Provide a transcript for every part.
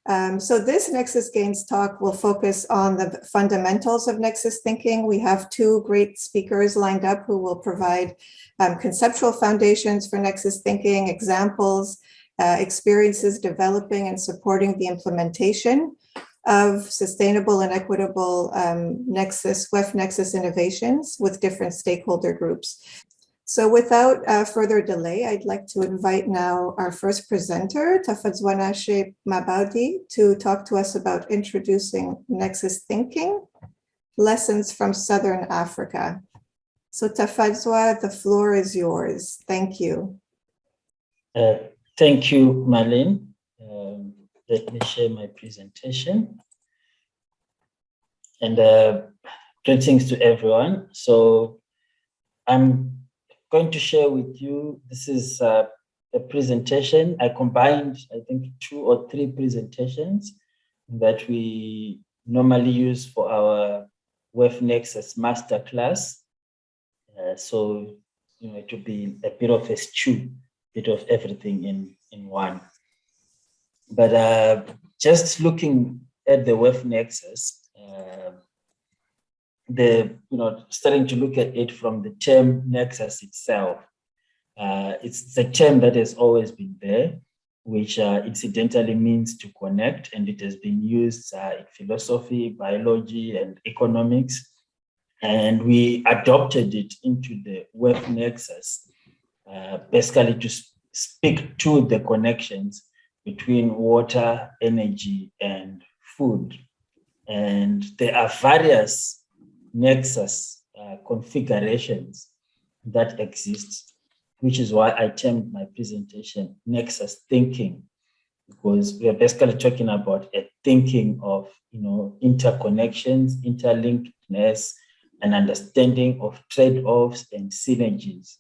So this Nexus Gains talk will focus on the fundamentals of Nexus thinking. We have two great speakers lined up who will provide conceptual foundations for Nexus thinking, examples, experiences developing and supporting the implementation of sustainable and equitable WEFE Nexus innovations with different stakeholder groups. So without further delay, I'd like to invite now our first presenter, Tafadzwanashe Mabaudi, to talk to us about introducing Nexus thinking, lessons from Southern Africa. So Tafadzwa, the floor is yours. Thank you. Thank you, Marlene. Let me share my presentation. And greetings to everyone. So I'm going to share with you, this is a presentation. I combined, I think, 2 or 3 presentations that we normally use for our WEFE Nexus masterclass. So, you know, it will be a bit of a stew, bit of everything in one. But just looking at the WEFE Nexus, starting to look at it from the term Nexus itself. It's a term that has always been there, which incidentally means to connect, and it has been used in philosophy, biology, and economics. And we adopted it into the WEFE Nexus, basically to speak to the connections between water, energy, and food. And there are various Nexus configurations that exist, which is why I termed my presentation Nexus Thinking, because we are basically talking about a thinking of, you know, interconnections, interlinkedness, and understanding of trade-offs and synergies,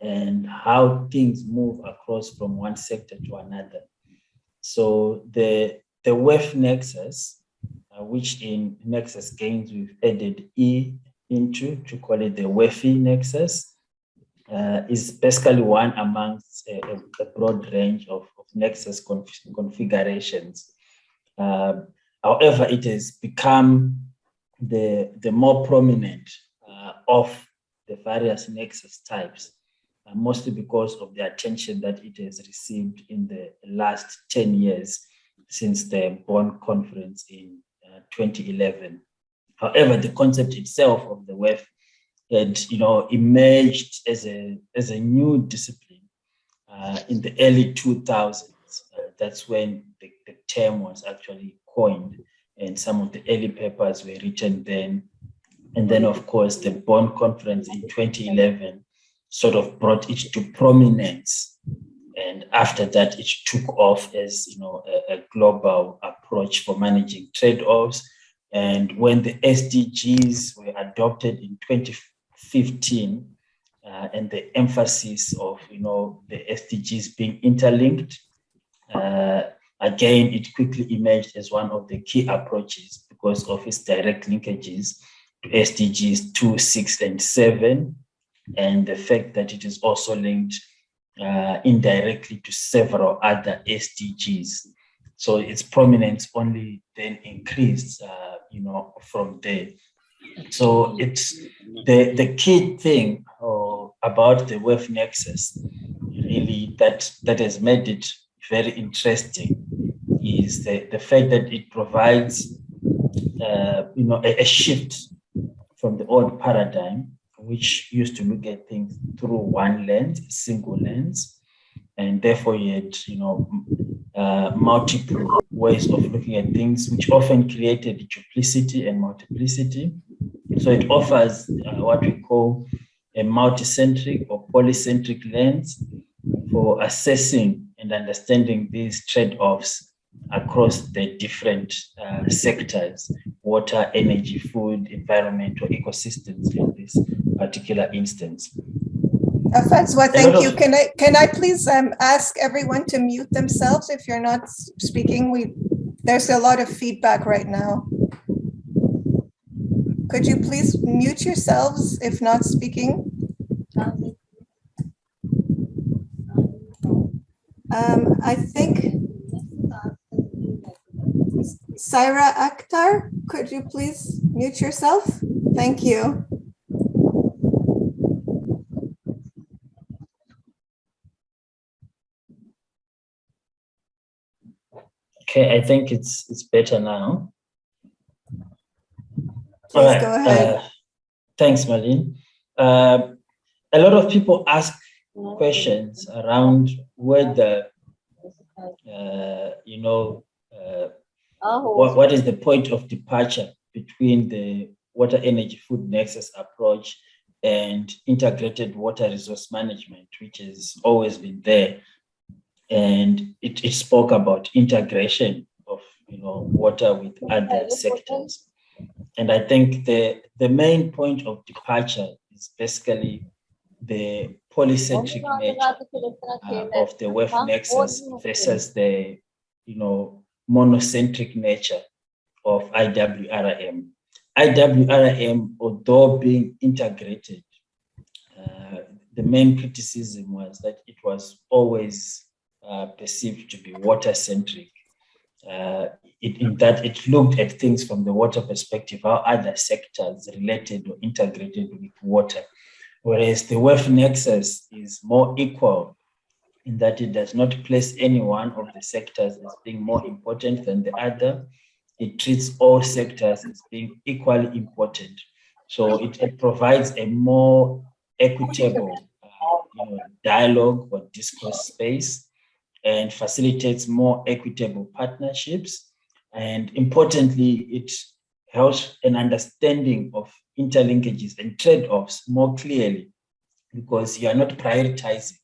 and how things move across from one sector to another. So the WEFE Nexus, which in Nexus Gains we've added E into to call it the WEFE Nexus, is basically one amongst a broad range of Nexus configurations. However, it has become the more prominent of the various Nexus types, mostly because of the attention that it has received in the last 10 years since the Bonn conference in 2011. However, the concept itself of the WEFE had, you know, emerged as a new discipline in the early 2000s. That's when the term was actually coined, and some of the early papers were written then. And then, of course, the Bonn conference in 2011 sort of brought it to prominence. And after that, it took off as, you know, a global approach for managing trade-offs. And when the SDGs were adopted in 2015, and the emphasis of, you know, the SDGs being interlinked, again, it quickly emerged as one of the key approaches because of its direct linkages to SDGs 2, 6, and 7, and the fact that it is also linked indirectly to several other SDGs. So its prominence only then increased, you know, from there. So it's the key thing about the WEFE Nexus, really, that has made it very interesting, is the fact that it provides, you know, a shift from the old paradigm, which used to look at things through one lens, a single lens, and therefore you had, you know, multiple ways of looking at things, which often created duplicity and multiplicity. So it offers what we call a multicentric or polycentric lens for assessing and understanding these trade-offs across the different sectors: water, energy, food, environmental ecosystems in this particular instance. Fadzwa, thank you. Can I please ask everyone to mute themselves if you're not speaking? There's a lot of feedback right now. Could you please mute yourselves if not speaking? I think Saira Akhtar, could you please mute yourself? Thank you. Okay, I think it's better now. Please go ahead. Thanks, Marlene. A lot of people ask questions around whether, what is the point of departure between the water energy food nexus approach and integrated water resource management, which has always been there. And it spoke about integration of water with other sectors. And I think the main point of departure is basically the polycentric nature of the WEFE nexus versus the monocentric nature of IWRM. IWRM, although being integrated, the main criticism was that it was always perceived to be water-centric, in that it looked at things from the water perspective, how other sectors related or integrated with water. Whereas the WEFE nexus is more equal in that it does not place any one of the sectors as being more important than the other. It treats all sectors as being equally important. So it provides a more equitable dialogue or discourse space, and facilitates more equitable partnerships. And importantly, it helps an understanding of interlinkages and trade-offs more clearly, because you are not prioritizing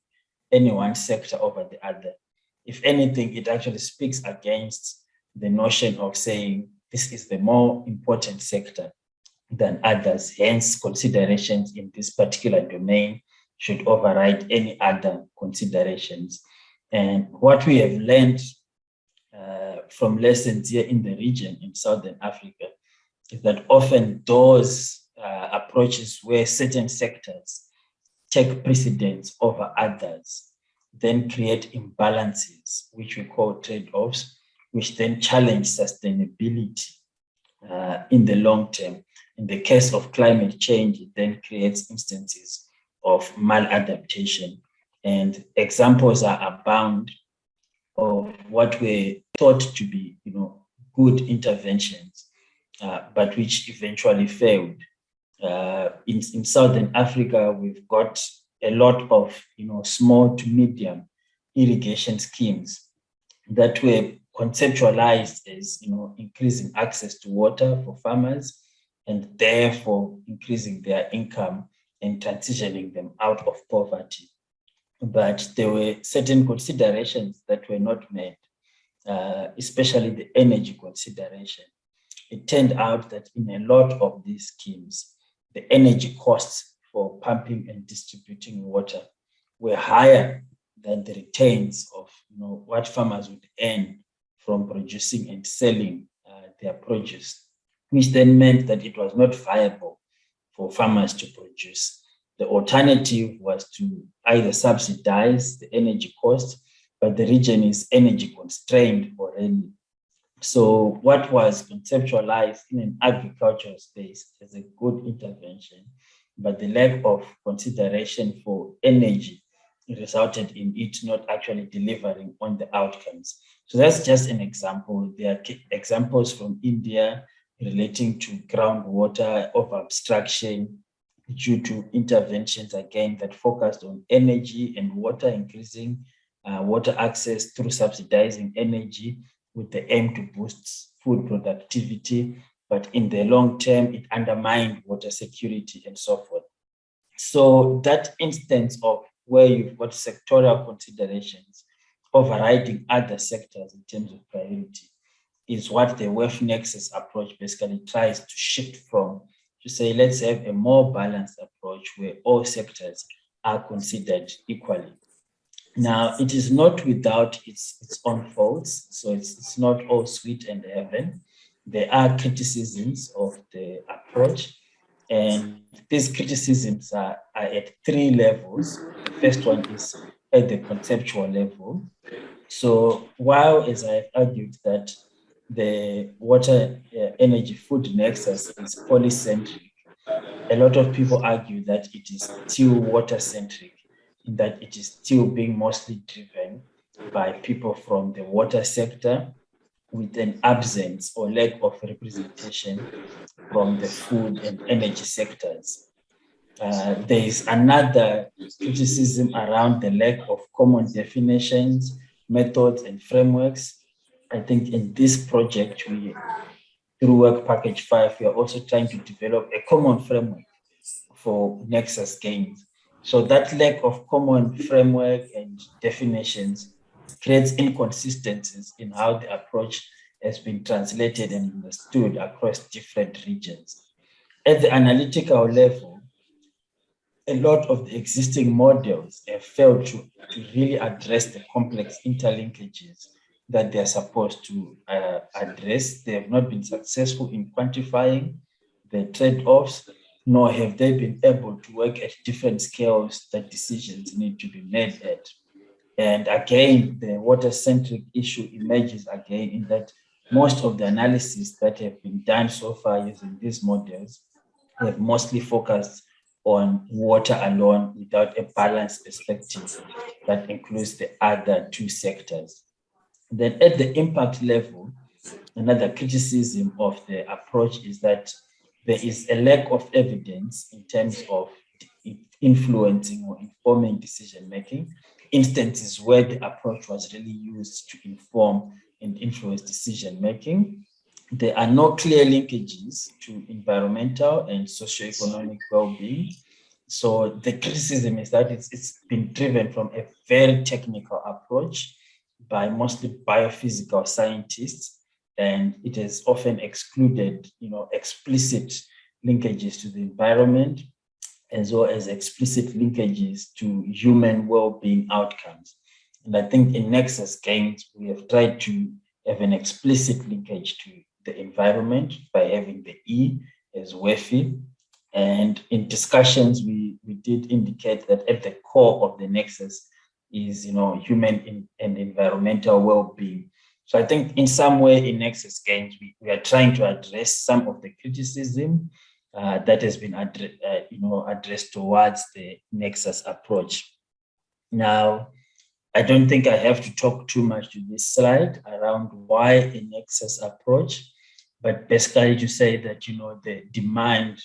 any one sector over the other. If anything, it actually speaks against the notion of saying this is the more important sector than others. Hence, considerations in this particular domain should override any other considerations. And what we have learned from lessons here in the region in Southern Africa is that often those approaches where certain sectors take precedence over others then create imbalances, which we call trade-offs, which then challenge sustainability in the long term. In the case of climate change, it then creates instances of maladaptation. And examples are abound of what were thought to be, good interventions, but which eventually failed. In Southern Africa, we've got a lot of, small to medium irrigation schemes that were conceptualized as, increasing access to water for farmers and therefore increasing their income and transitioning them out of poverty. But there were certain considerations that were not made, especially the energy consideration. It turned out that in a lot of these schemes, the energy costs for pumping and distributing water were higher than the returns of what farmers would earn from producing and selling their produce, which then meant that it was not viable for farmers to produce. The alternative was to either subsidize the energy cost, but the region is energy constrained already. So what was conceptualized in an agricultural space as a good intervention, but the lack of consideration for energy resulted in it not actually delivering on the outcomes. So that's just an example. There are examples from India relating to groundwater over abstraction due to interventions, again, that focused on energy and water, increasing water access through subsidizing energy with the aim to boost food productivity. But in the long term, it undermined water security and so forth. So that instance of where you've got sectoral considerations overriding other sectors in terms of priority is what the WEFE nexus approach basically tries to shift from, to say, let's have a more balanced approach where all sectors are considered equally. Now, it is not without its own faults, so it's not all sweet and heaven. There are criticisms of the approach, and these criticisms are at three levels. The first one is at the conceptual level. So while, as I've argued, that the water energy food nexus is polycentric. A lot of people argue that it is still water-centric, in that it is still being mostly driven by people from the water sector, with an absence or lack of representation from the food and energy sectors. There is another criticism around the lack of common definitions, methods, and frameworks. I think in this project, through Work Package 5, we are also trying to develop a common framework for Nexus gains. So that lack of common framework and definitions creates inconsistencies in how the approach has been translated and understood across different regions. At the analytical level, a lot of the existing models have failed to really address the complex interlinkages that they're supposed to address. They have not been successful in quantifying the trade-offs, nor have they been able to work at different scales that decisions need to be made at. And again, the water-centric issue emerges again in that most of the analysis that have been done so far using these models have mostly focused on water alone without a balanced perspective that includes the other two sectors. Then at the impact level, another criticism of the approach is that there is a lack of evidence in terms of influencing or informing decision-making, instances where the approach was really used to inform and influence decision-making. There are no clear linkages to environmental and socioeconomic well-being. So the criticism is that it's been driven from a very technical approach by mostly biophysical scientists, and it has often excluded, explicit linkages to the environment, as well as explicit linkages to human well-being outcomes. And I think in Nexus Gains, we have tried to have an explicit linkage to the environment by having the E as WEFE. And in discussions, we did indicate that at the core of the Nexus is, human and environmental well-being. So I think in some way in Nexus Gains, we are trying to address some of the criticism that has been addressed towards the Nexus approach. Now, I don't think I have to talk too much to this slide around why a Nexus approach, but basically to say that, the demand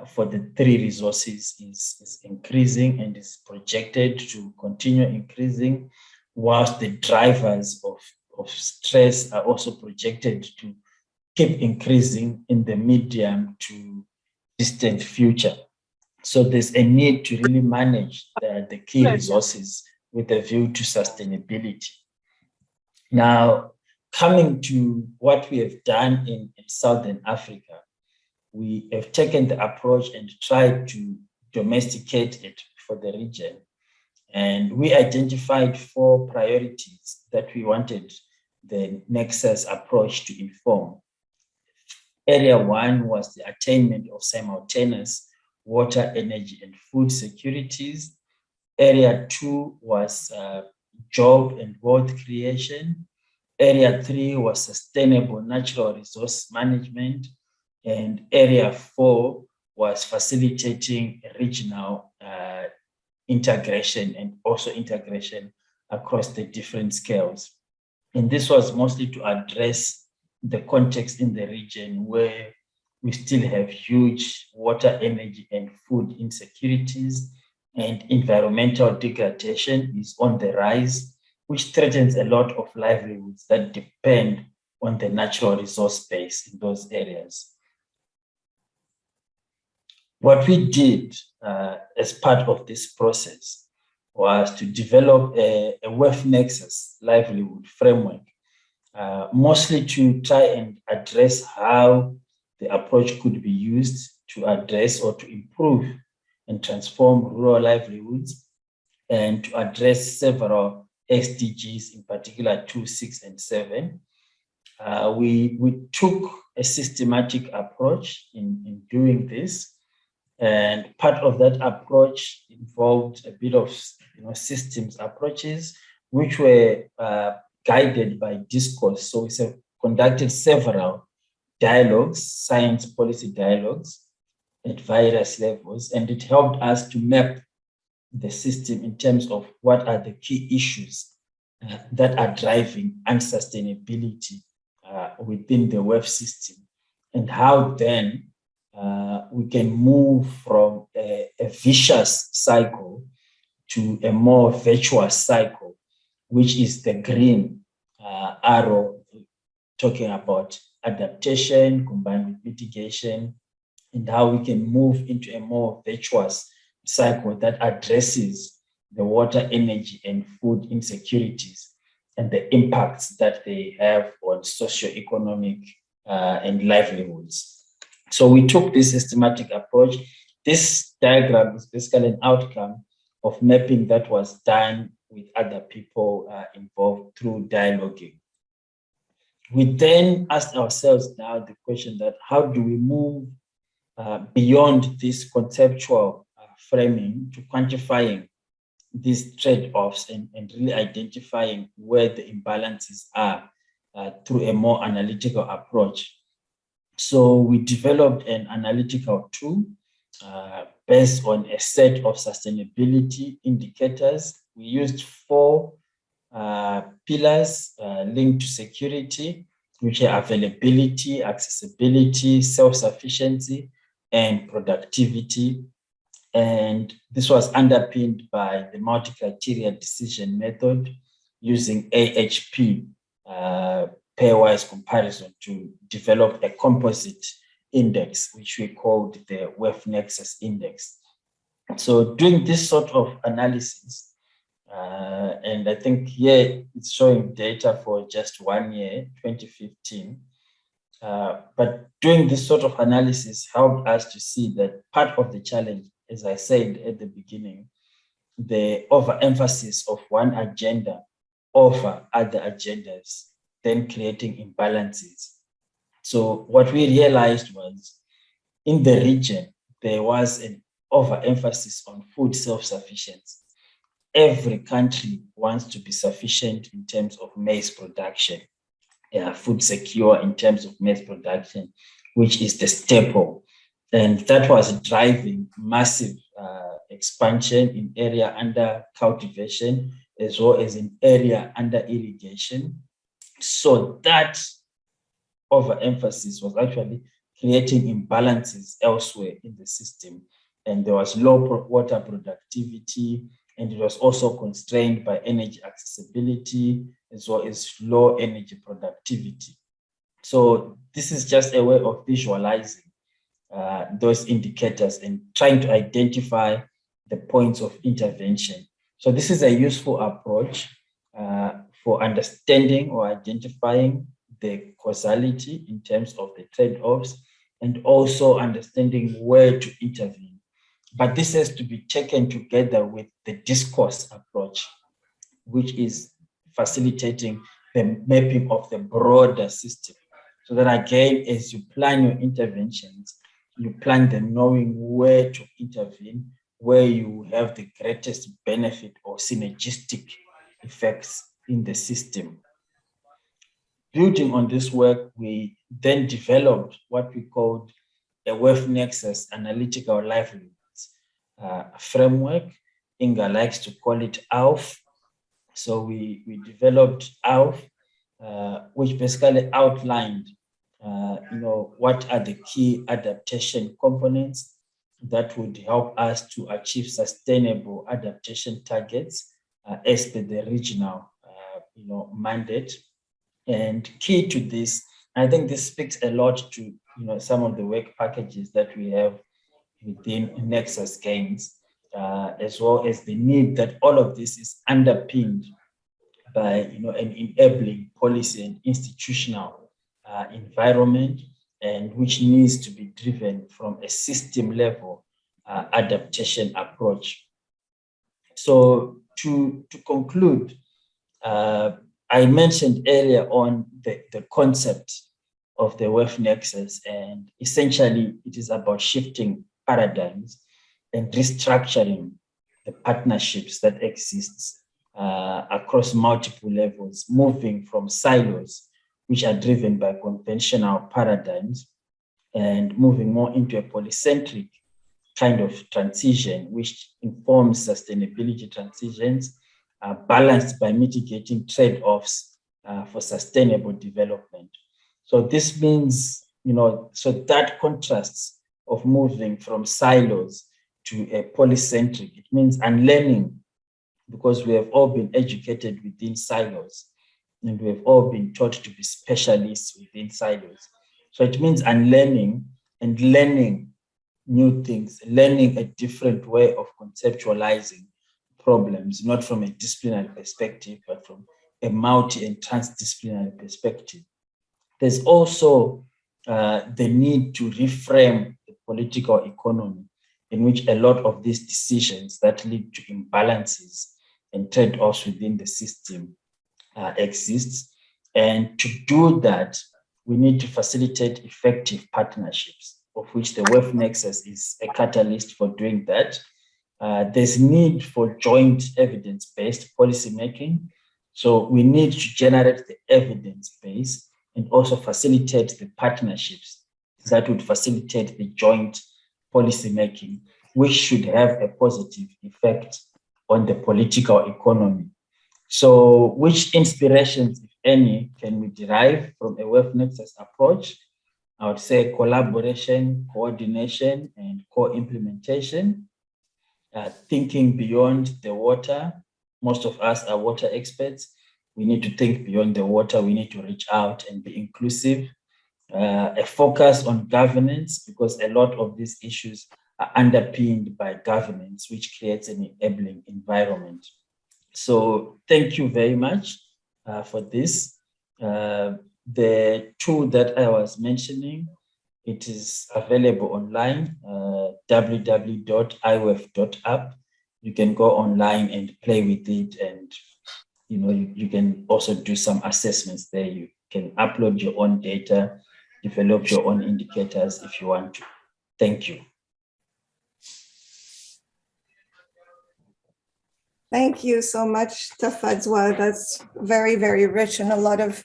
for the three resources is increasing and is projected to continue increasing, whilst the drivers of stress are also projected to keep increasing in the medium to distant future. So there's a need to really manage the key resources with a view to sustainability. Now, coming to what we have done in Southern Africa, we have taken the approach and tried to domesticate it for the region. And we identified 4 priorities that we wanted the Nexus approach to inform. Area 1 was the attainment of simultaneous water, energy, and food securities. Area 2 was job and wealth creation. Area 3 was sustainable natural resource management. And Area 4 was facilitating regional integration and also integration across the different scales. And this was mostly to address the context in the region where we still have huge water, energy, and food insecurities, and environmental degradation is on the rise, which threatens a lot of livelihoods that depend on the natural resource base in those areas. What we did as part of this process was to develop a WEFE Nexus livelihood framework, mostly to try and address how the approach could be used to address or to improve and transform rural livelihoods, and to address several SDGs, in particular 2, 6, and 7. We took a systematic approach in doing this. And part of that approach involved a bit of systems approaches, which were guided by discourse. So it's a conducted several dialogues, science policy dialogues at various levels, and it helped us to map the system in terms of what are the key issues that are driving unsustainability within the WEFE system, and how then we can move from a vicious cycle to a more virtuous cycle, which is the green arrow talking about adaptation combined with mitigation, and how we can move into a more virtuous cycle that addresses the water, energy, and food insecurities and the impacts that they have on socioeconomic and livelihoods. So we took this systematic approach. This diagram is basically an outcome of mapping that was done with other people involved through dialoguing. We then asked ourselves now the question that how do we move beyond this conceptual framing to quantifying these trade-offs and really identifying where the imbalances are through a more analytical approach. So we developed an analytical tool based on a set of sustainability indicators. We used 4 pillars linked to security, which are availability, accessibility, self-sufficiency, and productivity. And this was underpinned by the multi-criteria decision method using AHP, pairwise comparison, to develop a composite index, which we called the WEFE Nexus index. So doing this sort of analysis, and I think here it's showing data for just 1 year, 2015, but doing this sort of analysis helped us to see that part of the challenge, as I said at the beginning, the overemphasis of one agenda over other agendas, then creating imbalances. So what we realized was in the region, there was an overemphasis on food self-sufficiency. Every country wants to be sufficient in terms of maize production, food secure in terms of maize production, which is the staple. And that was driving massive expansion in area under cultivation, as well as in area under irrigation. So that overemphasis was actually creating imbalances elsewhere in the system. And there was low water productivity, and it was also constrained by energy accessibility, as well as low energy productivity. So this is just a way of visualizing those indicators and trying to identify the points of intervention. So this is a useful approach for understanding or identifying the causality in terms of the trade-offs, and also understanding where to intervene. But this has to be taken together with the discourse approach, which is facilitating the mapping of the broader system. So that again, as you plan your interventions, you plan them knowing where to intervene, where you have the greatest benefit or synergistic effects in the system. Building on this work, we then developed what we called a WEFE Nexus Analytical Livelihoods framework. Inga likes to call it ALF. So we developed ALF, which basically outlined what are the key adaptation components that would help us to achieve sustainable adaptation targets as per the regional mandate. And key to this, I think this speaks a lot to some of the work packages that we have within Nexus Gains, as well as the need that all of this is underpinned by an enabling policy and institutional environment, and which needs to be driven from a system level adaptation approach. So to conclude, I mentioned earlier on the concept of the WEFE Nexus, and essentially it is about shifting paradigms and restructuring the partnerships that exist across multiple levels, moving from silos, which are driven by conventional paradigms, and moving more into a polycentric kind of transition, which informs sustainability transitions, balanced by mitigating trade-offs for sustainable development. So this means, so that contrasts of moving from silos to a polycentric. It means unlearning, because we have all been educated within silos and we have all been taught to be specialists within silos. So it means unlearning and learning new things, learning a different way of conceptualizing problems, not from a disciplinary perspective, but from a multi and transdisciplinary perspective. There's also the need to reframe the political economy, in which a lot of these decisions that lead to imbalances and trade-offs within the system exists. And to do that, we need to facilitate effective partnerships, of which the WEFE Nexus is a catalyst for doing that. There's need for joint evidence-based policymaking. So we need to generate the evidence base and also facilitate the partnerships that would facilitate the joint policymaking, which should have a positive effect on the political economy. So which inspirations, if any, can we derive from a WEFE Nexus approach? I would say collaboration, coordination, and co-implementation. Thinking beyond the water. Most of us are water experts. We need to think beyond the water. We need to reach out and be inclusive. A focus on governance, because a lot of these issues are underpinned by governance, which creates an enabling environment. So thank you very much for this. The tool that I was mentioning, it is available online, www.iwef.app. You can go online and play with it, and you can also do some assessments there. You can upload your own data, develop your own indicators if you want to. Thank you. Thank you so much, Tafadzwa. That's very, very rich, and a lot of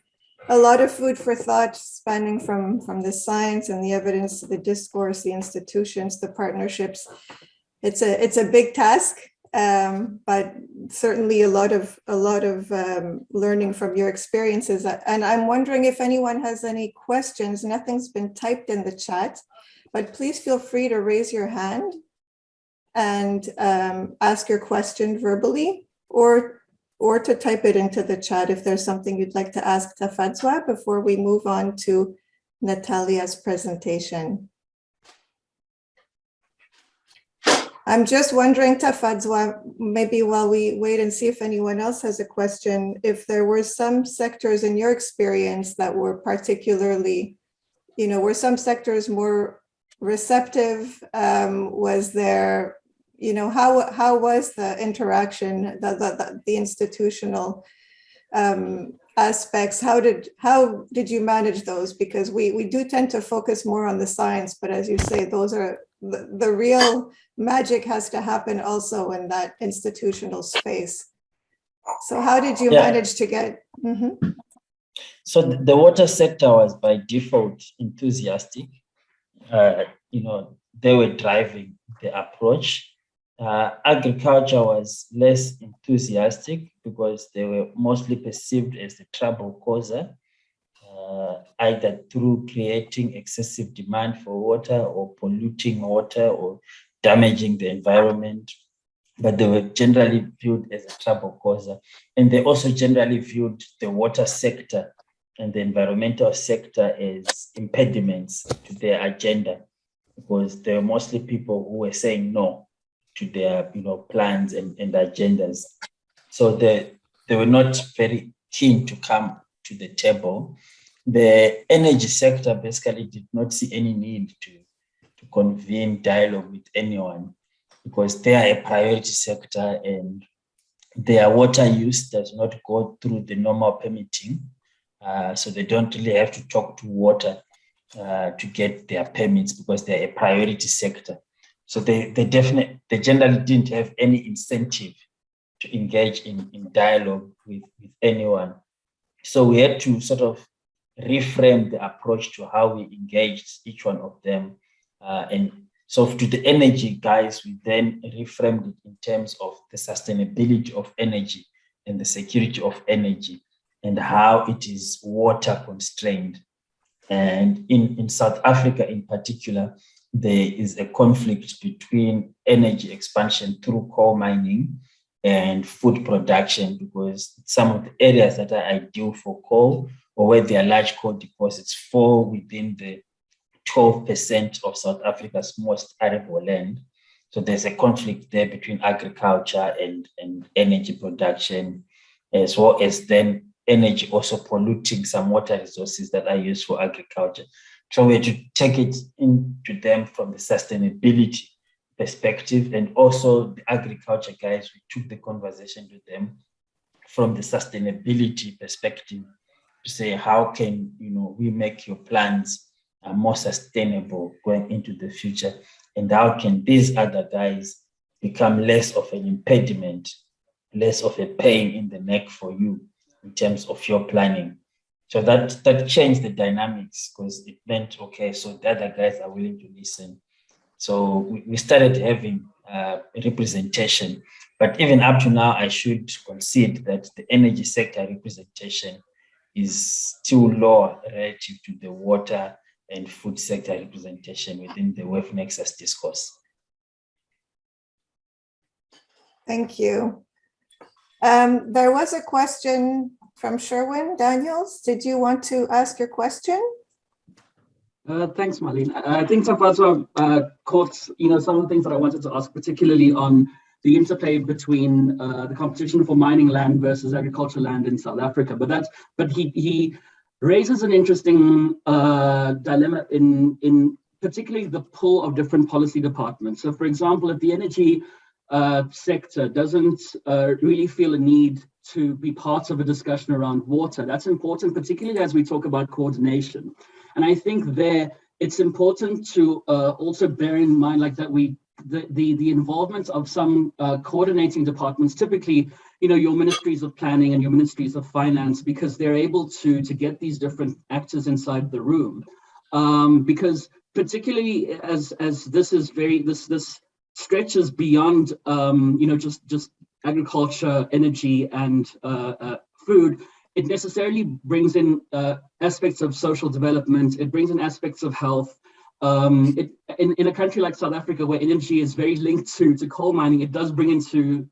food for thought, spanning from the science and the evidence to the discourse, the institutions, the partnerships. It's a big task, but certainly a lot of learning from your experiences. And I'm wondering if anyone has any questions. Nothing's been typed in the chat, but please feel free to raise your hand and ask your question verbally, or to type it into the chat if there's something you'd like to ask Tafadzwa before we move on to Natalia's presentation. I'm just wondering, Tafadzwa, maybe while we wait and see if anyone else has a question, if there were some sectors in your experience that were particularly, were some sectors more receptive? Was there, how was the interaction, the institutional aspects? How did you manage those? Because we do tend to focus more on the science, but as you say, those are the real magic has to happen also in that institutional space. So how did you manage to get? Mm-hmm. So the water sector was by default enthusiastic. They were driving the approach. Agriculture was less enthusiastic because they were mostly perceived as the trouble causer, either through creating excessive demand for water or polluting water or damaging the environment. But they were generally viewed as a trouble causer. And they also generally viewed the water sector and the environmental sector as impediments to their agenda, because they were mostly people who were saying no to their plans and agendas. So they were not very keen to come to the table. The energy sector basically did not see any need to convene dialogue with anyone, because they are a priority sector and their water use does not go through the normal permitting. So they don't really have to talk to water to get their permits, because they're a priority sector. So they generally didn't have any incentive to engage in dialogue with anyone. So we had to sort of reframe the approach to how we engaged each one of them. And so to the energy guys, we then reframed it in terms of the sustainability of energy and the security of energy and how it is water constrained. And in South Africa in particular, there is a conflict between energy expansion through coal mining and food production, because some of the areas that are ideal for coal or where there are large coal deposits fall within the 12% of South Africa's most arable land. So there's a conflict there between agriculture and energy production, as well as then energy also polluting some water resources that are used for agriculture. So we had to take it into them from the sustainability perspective, and also the agriculture guys, we took the conversation to them from the sustainability perspective to say, how can we make your plans more sustainable going into the future, and how can these other guys become less of an impediment, less of a pain in the neck for you in terms of your planning. So that changed the dynamics, because it meant, okay, so the other guys are willing to listen. So we started having representation, but even up to now, I should concede that the energy sector representation is still lower relative to the water and food sector representation within the WEFE Nexus discourse. Thank you. There was a question from Sherwin Daniels. Did you want to ask your question? Thanks, Marlene. I think so far caught some of the things that I wanted to ask, particularly on the interplay between the competition for mining land versus agricultural land in South Africa. But he raises an interesting dilemma in particularly the pull of different policy departments. So, for example, if the energy sector doesn't really feel a need to be part of a discussion around water, that's important, particularly as we talk about coordination. And I think there it's important to also bear in mind that the involvement of some coordinating departments, typically your ministries of planning and your ministries of finance, because they're able to get these different actors inside the room. Because particularly as this is this stretches beyond just agriculture, energy, and food. It necessarily brings in aspects of social development. It brings in aspects of health. In a country like South Africa, where energy is very linked to coal mining, it does bring into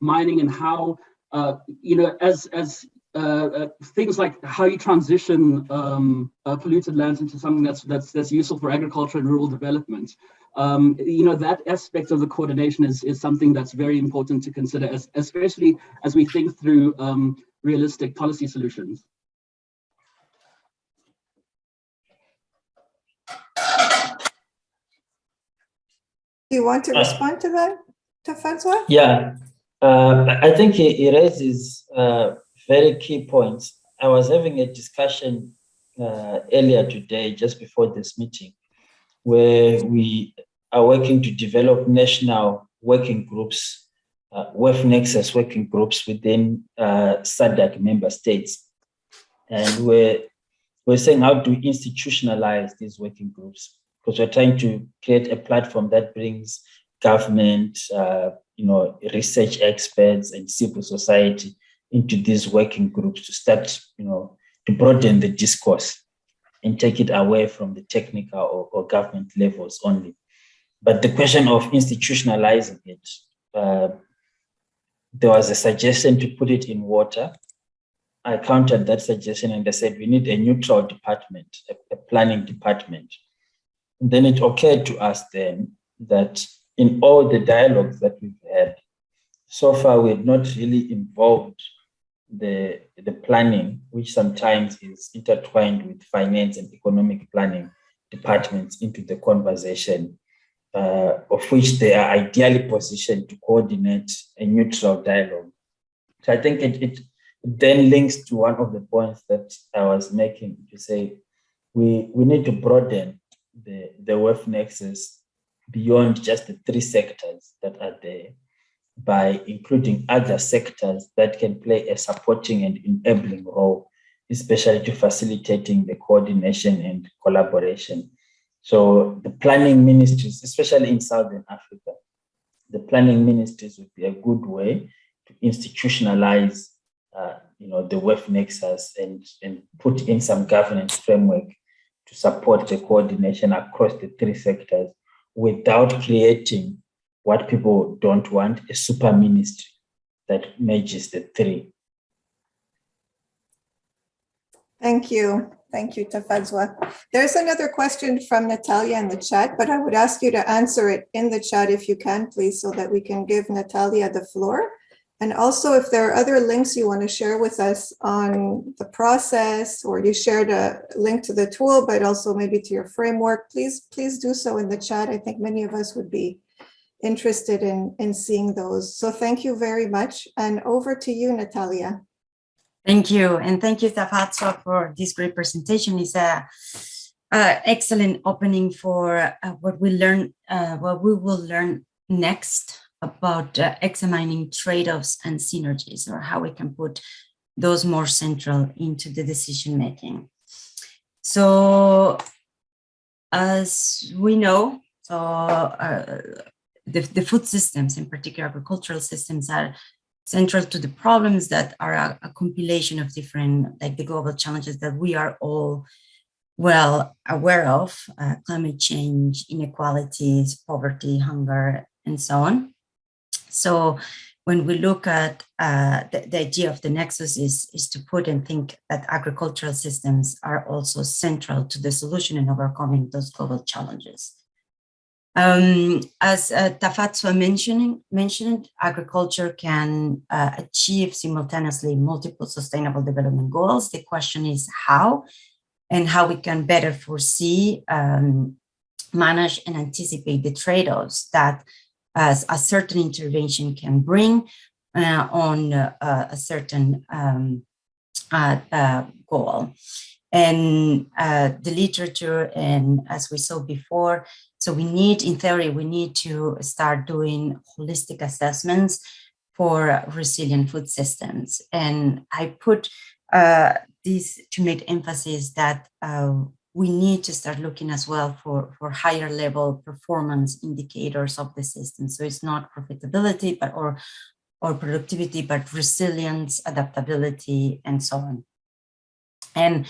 mining and how as things like how you transition polluted lands into something that's useful for agriculture and rural development. That aspect of the coordination is something that's very important to consider, especially as we think through realistic policy solutions. Do you want to respond to that, Francois? Yeah, I think he raises very key points. I was having a discussion earlier today, just before this meeting, where we are working to develop national working groups, WEFE Nexus working groups within SADC member states. And we're saying, how do we institutionalize these working groups? Because we're trying to create a platform that brings government, research experts and civil society into these working groups to start, to broaden the discourse and take it away from the technical or government levels only. But the question of institutionalizing it, there was a suggestion to put it in water. I countered that suggestion and I said, we need a neutral department, a planning department. And then it occurred to us then that in all the dialogues that we've had, so far we had not really involved the planning, which sometimes is intertwined with finance and economic planning departments, into the conversation, of which they are ideally positioned to coordinate a neutral dialogue. So I think it then links to one of the points that I was making, to say we need to broaden the WEFE Nexus beyond just the three sectors that are there, by including other sectors that can play a supporting and enabling role especially to facilitating the coordination and collaboration. So the planning ministries, especially in Southern Africa, the planning ministries would be a good way to institutionalize the WEFE Nexus and put in some governance framework to support the coordination across the three sectors without creating what people don't want, a super ministry that merges the three. Thank you. Thank you, Tafadzwa. There's another question from Natalia in the chat, but I would ask you to answer it in the chat if you can, please, so that we can give Natalia the floor. And also, if there are other links you want to share with us on the process, or you shared a link to the tool, but also maybe to your framework, please do so in the chat. I think many of us would be interested in seeing those. So thank you very much. And over to you, Natalia. Thank you. And thank you, Tafadzwa, for this great presentation. It's a excellent opening for what we will learn next about examining trade-offs and synergies, or how we can put those more central into the decision making. So as we know, the food systems, in particular agricultural systems, are central to the problems that are a compilation of different, like the global challenges that we are all well aware of, climate change, inequalities, poverty, hunger, and so on. So when we look at the idea of the Nexus is to put and think that agricultural systems are also central to the solution in overcoming those global challenges. As Tafadzwa mentioned, agriculture can achieve simultaneously multiple sustainable development goals. The question is how, and how we can better foresee, manage, and anticipate the trade-offs that as a certain intervention can bring on a certain goal. And the literature, and as we saw before, so we need, in theory, we need to start doing holistic assessments for resilient food systems. And I put this to make emphasis that we need to start looking as well for higher level performance indicators of the system. So it's not profitability, but or productivity, but resilience, adaptability, and so on. And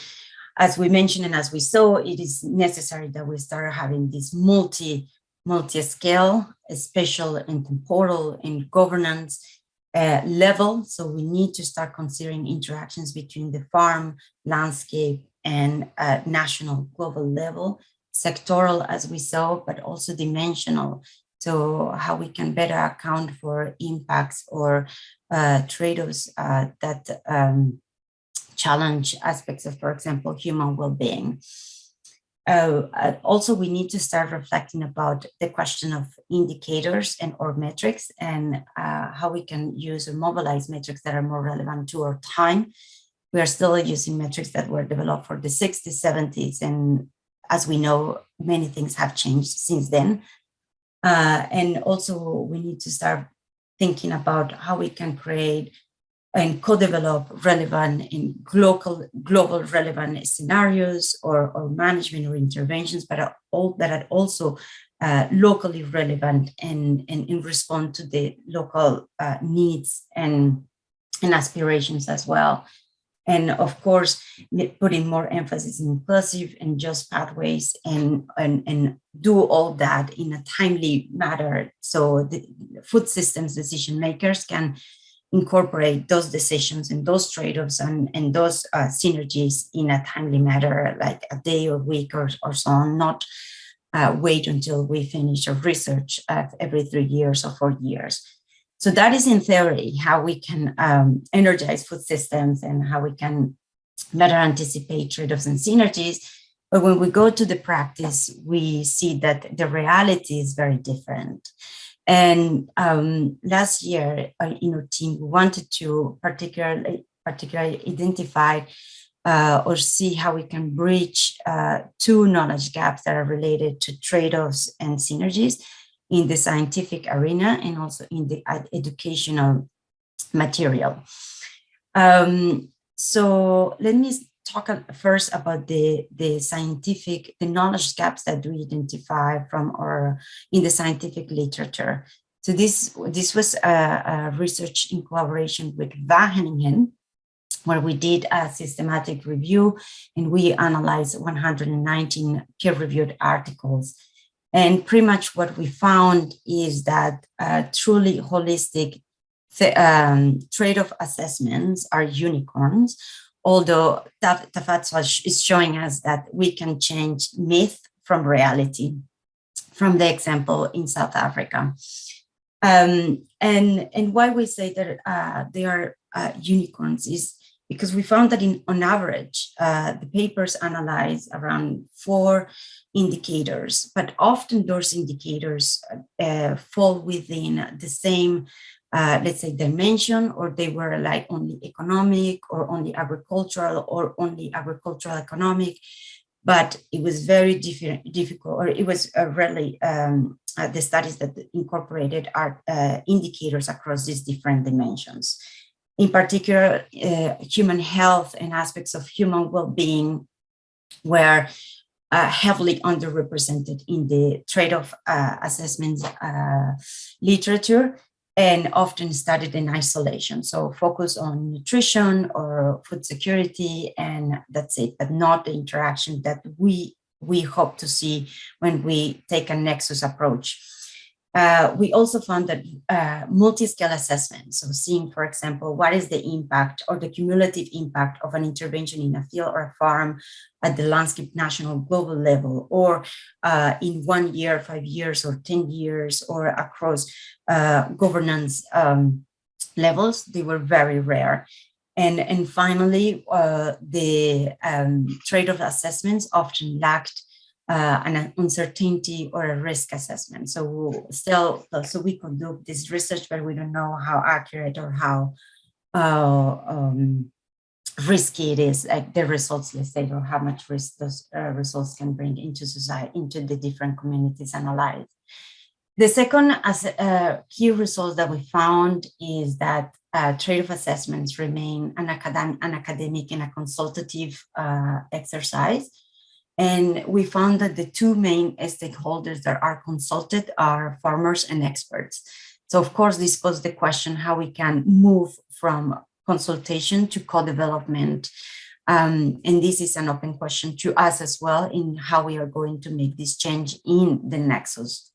as we mentioned and as we saw, it is necessary that we start having this multi-scale, spatial and temporal and governance level. So we need to start considering interactions between the farm, landscape, and national global level, sectoral as we saw, but also dimensional. So how we can better account for impacts or trade-offs that challenge aspects of, for example, human well-being. Also, we need to start reflecting about the question of indicators or metrics, and how we can use or mobilize metrics that are more relevant to our time. We are still using metrics that were developed for the 60s, 70s, and as we know, many things have changed since then. And also, we need to start thinking about how we can create and co-develop relevant and global relevant scenarios or management or interventions, but that are also locally relevant and respond to the local needs and aspirations as well. And of course, putting more emphasis in inclusive and just pathways and do all that in a timely manner, so the food systems decision makers can incorporate those decisions and those trade-offs and those synergies in a timely manner, like a day or week or so on, not wait until we finish our research every 3 years or 4 years. So that is in theory how we can energize food systems and how we can better anticipate trade-offs and synergies. But when we go to the practice, we see that the reality is very different. And last year in our team, we wanted to particularly identify or see how we can bridge 2 knowledge gaps that are related to trade-offs and synergies in the scientific arena and also in the educational material. So let me talk first about the knowledge gaps that we identify in the scientific literature. So this was a research in collaboration with Wageningen, where we did a systematic review and we analyzed 119 peer-reviewed articles. And pretty much what we found is that truly holistic trade-off assessments are unicorns, although Tafatwa is showing us that we can change myth from reality, from the example in South Africa. And why we say that they are unicorns is because we found that on average, the papers analyze around 4 indicators, but often those indicators fall within the same let's say dimension, or they were like only economic or only agricultural or only agricultural economic, but it was very difficult, or it was really the studies that incorporated our indicators across these different dimensions. In particular, human health and aspects of human well-being were heavily underrepresented in the trade-off assessments literature, and often studied in isolation. So focus on nutrition or food security, and that's it, but not the interaction that we hope to see when we take a Nexus approach. We also found that multi-scale assessment, so seeing, for example, what is the impact or the cumulative impact of an intervention in a field or a farm at the landscape national global level, or in 1 year, 5 years, or 10 years, or across governance levels, they were very rare. And finally, the trade-off assessments often lacked an uncertainty or a risk assessment. So we conduct this research, but we don't know how accurate or how risky it is, like the results, let's say, or how much risk those results can bring into society, into the different communities analyzed. The second key result that we found is that trade-off assessments remain an academic and a consultative exercise. And we found that the 2 main stakeholders that are consulted are farmers and experts. So of course, this poses the question how we can move from consultation to co-development. And this is an open question to us as well in how we are going to make this change in the Nexus.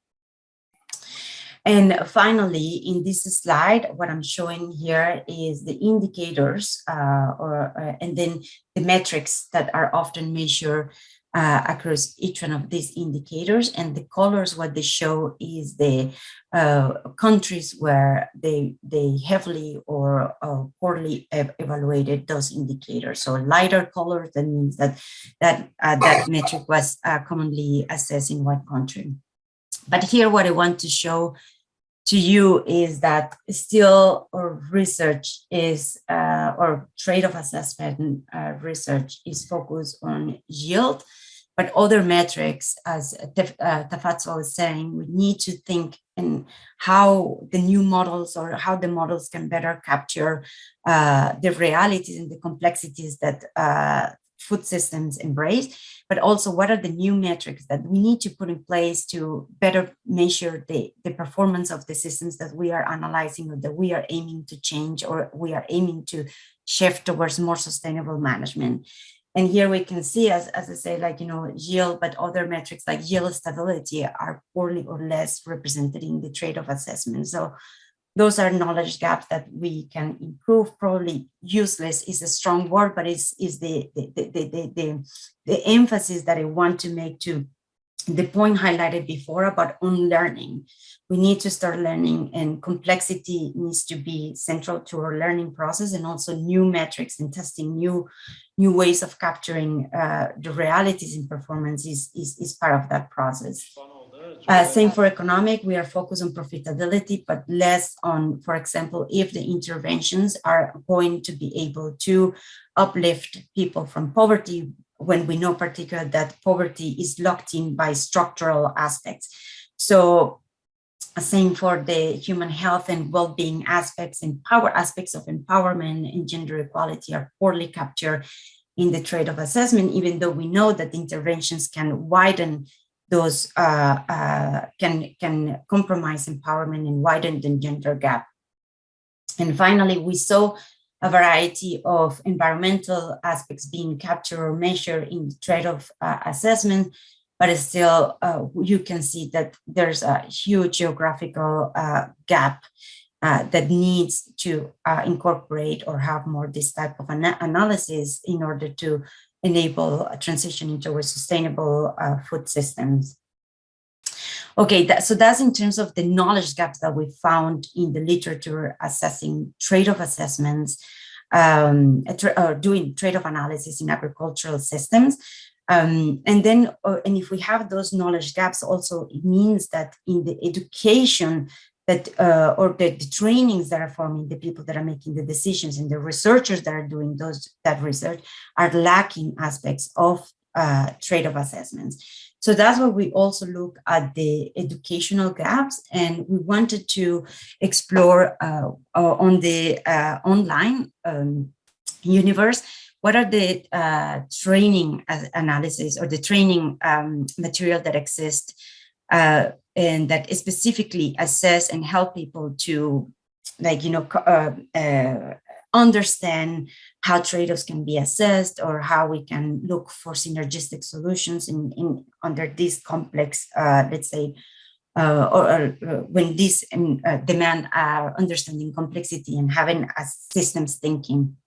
And finally, in this slide, what I'm showing here is the indicators and then the metrics that are often measured across each one of these indicators. And the colors, what they show is the countries where they heavily or poorly evaluated those indicators. So lighter colors, that means that metric was commonly assessed in one country. But here, what I want to show to you is that still our research is, or trade-off assessment research is focused on yield, but other metrics, as Tafatwa was saying, we need to think in how the new models or how the models can better capture the realities and the complexities that food systems embrace, but also what are the new metrics that we need to put in place to better measure the performance of the systems that we are analyzing or that we are aiming to change or we are aiming to shift towards more sustainable management. And here we can see, as I say, like, yield, but other metrics like yield stability are poorly or less represented in the trade-off assessment. So those are knowledge gaps that we can improve. Probably useless is a strong word, but is the emphasis that I want to make to the point highlighted before about unlearning. We need to start learning, and complexity needs to be central to our learning process, and also new metrics and testing new ways of capturing the realities in performance is part of that process. Same for economic, we are focused on profitability, but less on, for example, if the interventions are going to be able to uplift people from poverty, when we know particularly that poverty is locked in by structural aspects. So Same for the human health and well-being aspects and power aspects of empowerment and gender equality are poorly captured in the trade-off assessment, even though we know that interventions can widen those, can compromise empowerment and widen the gender gap. And finally, we saw a variety of environmental aspects being captured or measured in the trade-off assessment, but still you can see that there's a huge geographical gap that needs to incorporate or have more this type of analysis in order to enable a transition towards sustainable food systems. Okay, so that's in terms of the knowledge gaps that we found in the literature assessing trade-off assessments, or doing trade-off analysis in agricultural systems. And if we have those knowledge gaps, also it means that in the education that or the trainings that are forming the people that are making the decisions and the researchers that are doing that research are lacking aspects of trade-off assessments. So that's why we also look at the educational gaps, and we wanted to explore on the online universe, what are the training analysis or the training material that exist and that specifically assess and help people to, like, understand how trade-offs can be assessed or how we can look for synergistic solutions in under this complex, let's say, when these demand understanding complexity and having a systems thinking.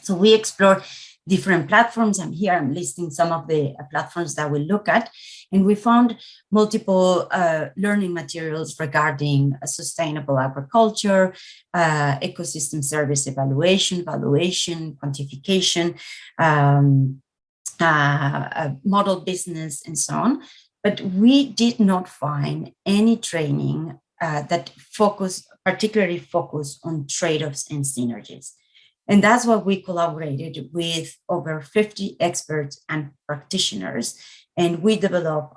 So we explore different platforms, and here I'm listing some of the platforms that we look at, and we found multiple learning materials regarding sustainable agriculture, ecosystem service evaluation, quantification, model business, and so on. But we did not find any training that particularly focused on trade-offs and synergies. And that's why we collaborated with over 50 experts and practitioners. And we developed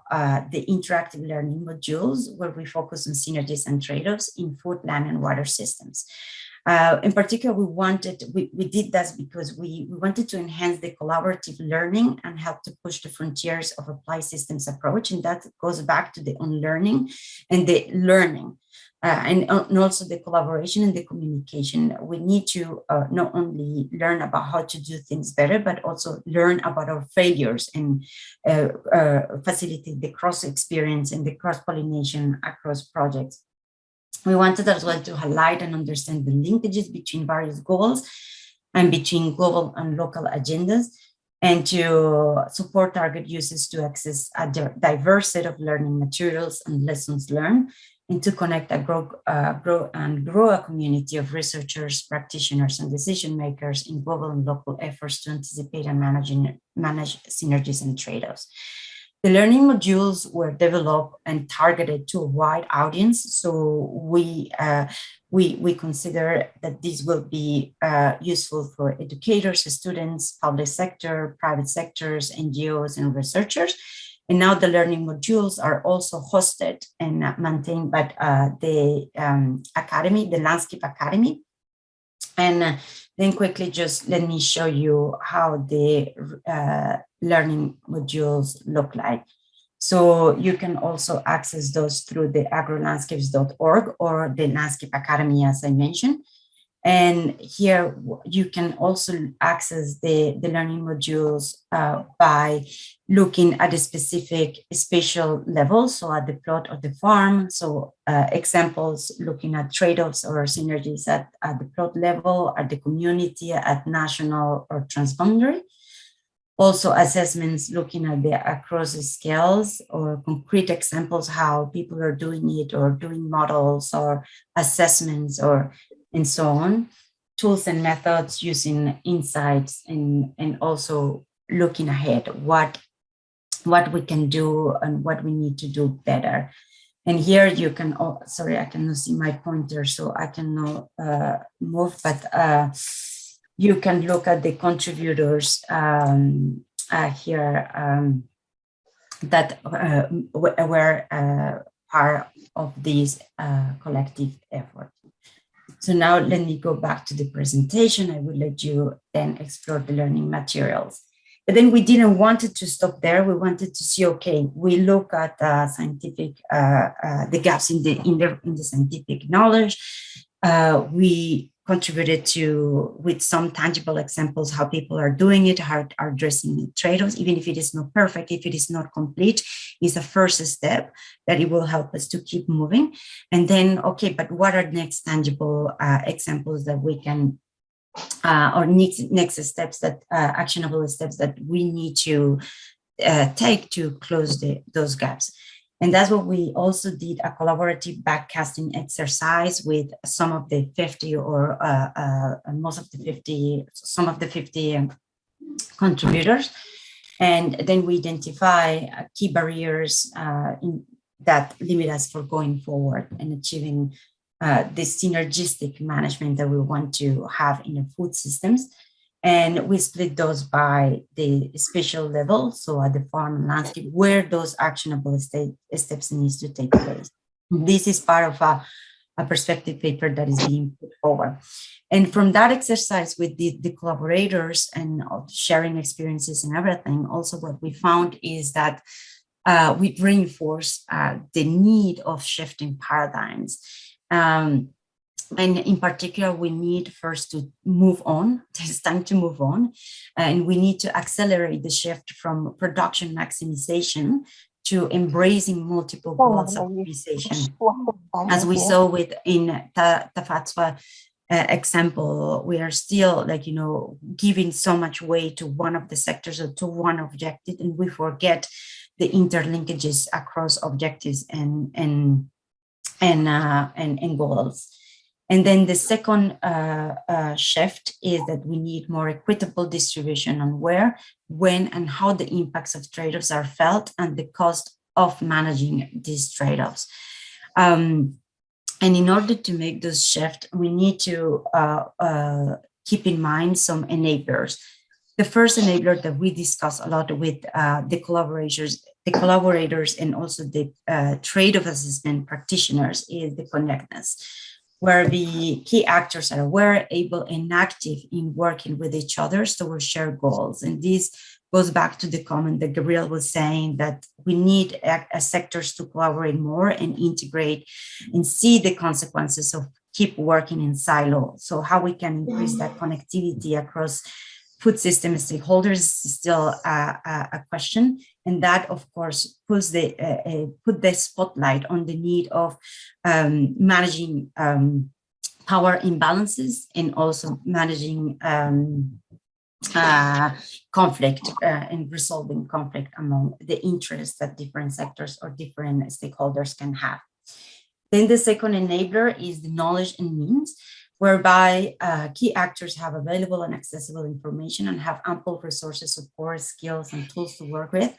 the interactive learning modules where we focus on synergies and trade-offs in food, land, and water systems. In particular, we did that because we wanted to enhance the collaborative learning and help to push the frontiers of applied systems approach. And that goes back to the unlearning and the learning. And also the collaboration and the communication. We need to not only learn about how to do things better, but also learn about our failures and facilitate the cross experience and the cross-pollination across projects. We wanted as well to highlight and understand the linkages between various goals and between global and local agendas, and to support target users to access a diverse set of learning materials and lessons learned, and to connect and grow a community of researchers, practitioners, and decision makers in global and local efforts to anticipate and manage synergies and trade-offs. The learning modules were developed and targeted to a wide audience, so we consider that these will be useful for educators, students, public sector, private sectors, NGOs, and researchers. And now the learning modules are also hosted and maintained by the Academy, the Landscape Academy. And then quickly, just let me show you how the learning modules look like. So you can also access those through the agrolandscapes.org or the Landscape Academy, as I mentioned. And here you can also access the learning modules by looking at a specific spatial level, so at the plot of the farm. So examples looking at trade-offs or synergies at the plot level, at the community, at national or transboundary. Also assessments looking at the across the scales or concrete examples, how people are doing it, or doing models or assessments or and so on, tools and methods using insights, and also looking ahead, what we can do and what we need to do better. And here you can, sorry, I cannot see my pointer, so I cannot move, but you can look at the contributors here that were part of this collective effort. So now let me go back to the presentation. I will let you then explore the learning materials. But then we didn't want it to stop there. We wanted to see, okay, we look at scientific, the gaps in the scientific knowledge. We contributed with some tangible examples, how people are doing it, how are addressing trade-offs, even if it is not perfect, if it is not complete, is a first step that it will help us to keep moving. And then, okay, but what are next tangible examples that we can, or next steps that, actionable steps that we need to take to close those gaps. And that's what we also did, a collaborative backcasting exercise with some of the 50 or some of the 50 contributors. And then we identify key barriers that limit us for going forward and achieving this synergistic management that we want to have in the food systems. And we split those by the spatial level, so at the farm and landscape, where those actionable steps needs to take place. This is part of a perspective paper that is being put forward. And from that exercise with the collaborators and sharing experiences and everything, also what we found is that we reinforce the need of shifting paradigms. And in particular, we need first to move on. It's time to move on. And we need to accelerate the shift from production maximization to embracing multiple goals optimization. As we saw in Tafatwa example, we are still giving so much weight to one of the sectors or to one objective, and we forget the interlinkages across objectives and goals. And then the second shift is that we need more equitable distribution on where, when, and how the impacts of trade-offs are felt and the cost of managing these trade-offs. And in order to make those shifts, we need to keep in mind some enablers. The first enabler that we discuss a lot with the collaborators and also the trade-off assessment practitioners is the connectedness, where the key actors are aware, able, and active in working with each other towards shared goals. And this goes back to the comment that Gabriel was saying, that we need sectors to collaborate more and integrate and see the consequences of keep working in silo. So how we can increase that connectivity across food system stakeholders is still a question. And that, of course, puts put the spotlight on the need of managing power imbalances and also managing conflict and resolving conflict among the interests that different sectors or different stakeholders can have. Then the second enabler is the knowledge and means, whereby key actors have available and accessible information and have ample resources, support, skills, and tools to work with.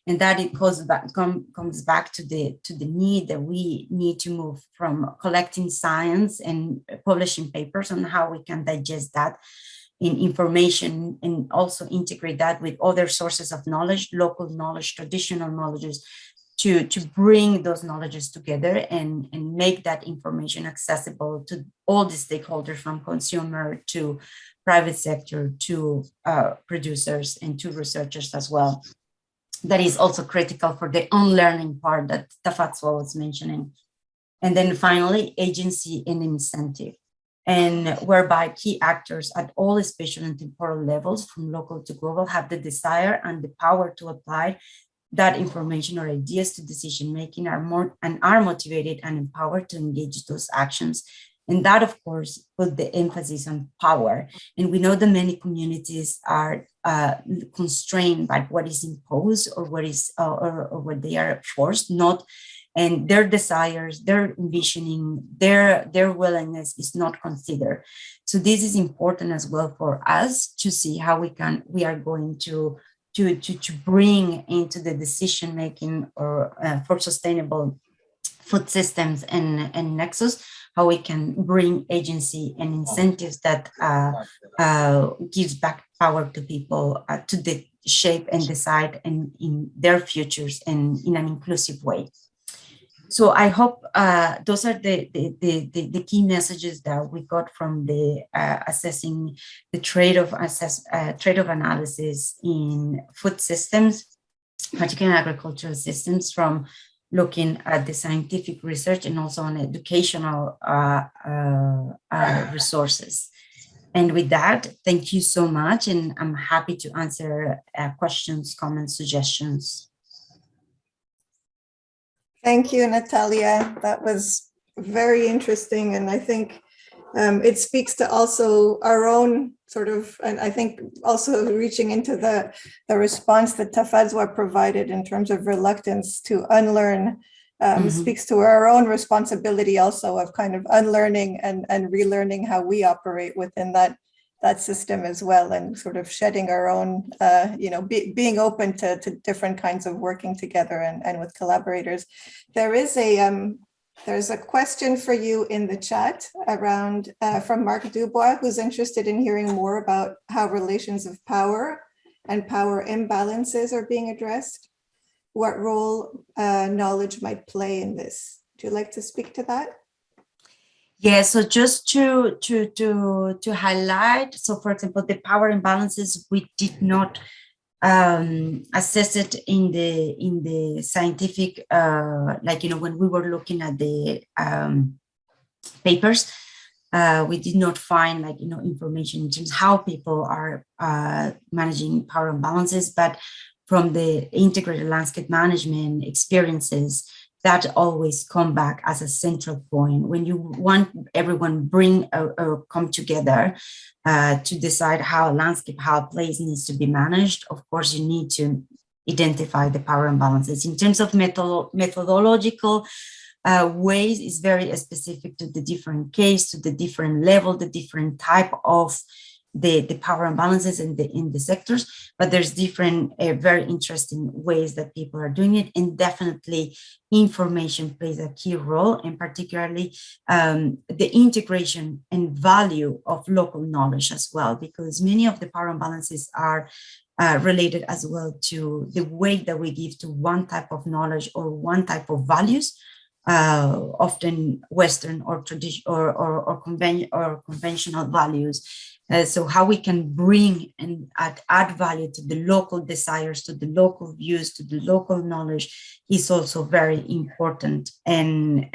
And that it comes back to the need that we need to move from collecting science and publishing papers on how we can digest that in information and also integrate that with other sources of knowledge, local knowledge, traditional knowledges, to bring those knowledges together and make that information accessible to all the stakeholders, from consumer to private sector to producers and to researchers as well. That is also critical for the unlearning part that Tafatwa was mentioning. And then finally, agency and incentive, and whereby key actors at all spatial and temporal levels, from local to global, have the desire and the power to apply that information or ideas to decision-making, are motivated and empowered to engage those actions. And that, of course, put the emphasis on power. And we know that many communities are constrained by what is imposed or what is or what they are forced, and their desires, their envisioning, their willingness is not considered. So this is important as well for us to see how we are going to bring into the decision making or for sustainable food systems and Nexus, how we can bring agency and incentives that gives back power to people to shape and decide in their futures and in an inclusive way. So I hope those are the key messages that we got from the assessing the trade-off analysis in food systems, particularly agricultural systems, from looking at the scientific research and also on educational resources. And with that, thank you so much, and I'm happy to answer questions, comments, suggestions. Thank you, Natalia. That was very interesting. And I think it speaks to also our own sort of, and I think also reaching into the response that Tafadzwa provided in terms of reluctance to unlearn, speaks to our own responsibility also of kind of unlearning and relearning how we operate within that system as well, and sort of shedding our own, being open to different kinds of working together and with collaborators. There's a question for you in the chat around from Mark Dubois, who's interested in hearing more about how relations of power and power imbalances are being addressed. What role knowledge might play in this? Would you like to speak to that? Yeah, so just to highlight, so for example, the power imbalances, we did not assess it in the scientific, when we were looking at the papers, we did not find information in terms of how people are managing power imbalances, but from the integrated landscape management experiences, that always come back as a central point. When you want everyone bring or come together to decide how a landscape, how a place needs to be managed, of course, you need to identify the power imbalances. In terms of methodological ways, is very specific to the different case, to the different level, the different type of the power imbalances in the sectors, but there's different very interesting ways that people are doing it, and definitely information plays a key role, and particularly the integration and value of local knowledge as well, because many of the power imbalances are related as well to the weight that we give to one type of knowledge or one type of values, often Western or traditional or conventional values. So how we can bring and add value to the local desires, to the local views, to the local knowledge is also very important. And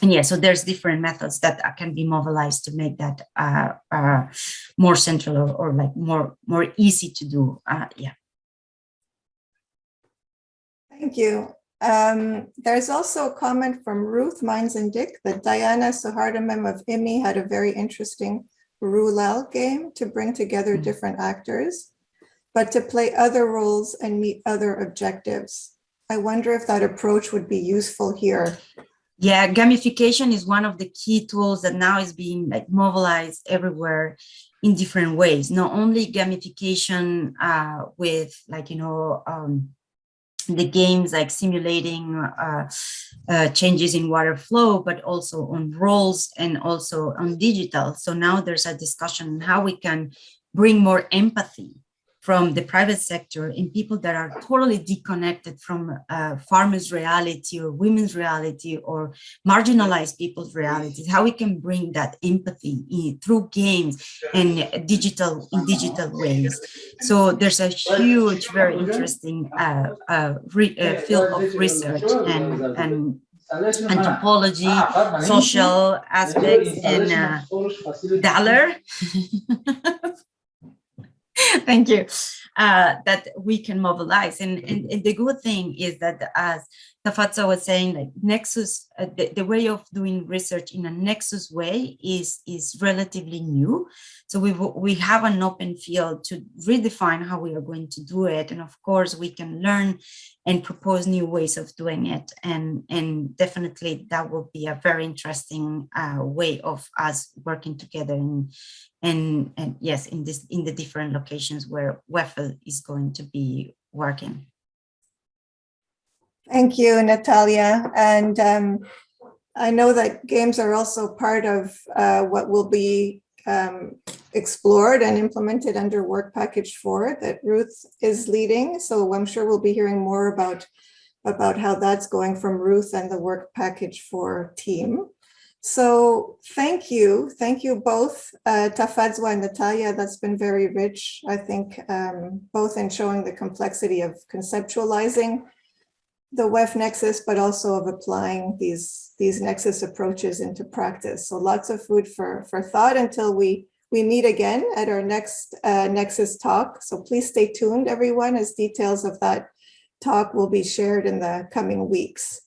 yeah, so there's different methods that can be mobilized to make that more central or like more easy to do. Yeah. Thank you. There's also a comment from Ruth Mines and Dick that Diana Suhardamem of IMI had a very interesting Rulal game to bring together different actors, but to play other roles and meet other objectives. I wonder if that approach would be useful here. Yeah, gamification is one of the key tools that now is being mobilized everywhere in different ways. Not only gamification with the games like simulating changes in water flow, but also on roles and also on digital. So now there's a discussion on how we can bring more empathy from the private sector in people that are totally disconnected from farmers' reality or women's reality or marginalized people's realities, how we can bring that empathy through games and in digital ways. So there's a huge, very interesting field of research and anthropology, social aspects, and dollar. Thank you. That we can mobilize, and the good thing is that, as Tafadzwa was saying, like Nexus, the way of doing research in a Nexus way is relatively new. So we have an open field to redefine how we are going to do it, and of course we can learn and propose new ways of doing it, and definitely that will be a very interesting way of us working together and yes, in the different locations where WEFE is going to be working. Thank you, Natalia. And I know that games are also part of what will be explored and implemented under Work Package 4 that Ruth is leading. So I'm sure we'll be hearing more about about how that's going from Ruth and the work package for team. So thank you both, Tafadzwa and Natalia. That's been very rich, I think, both in showing the complexity of conceptualizing the WEFE Nexus, but also of applying these Nexus approaches into practice. So lots of food for thought until we meet again at our next Nexus talk. So please stay tuned, everyone, as details of that talk will be shared in the coming weeks.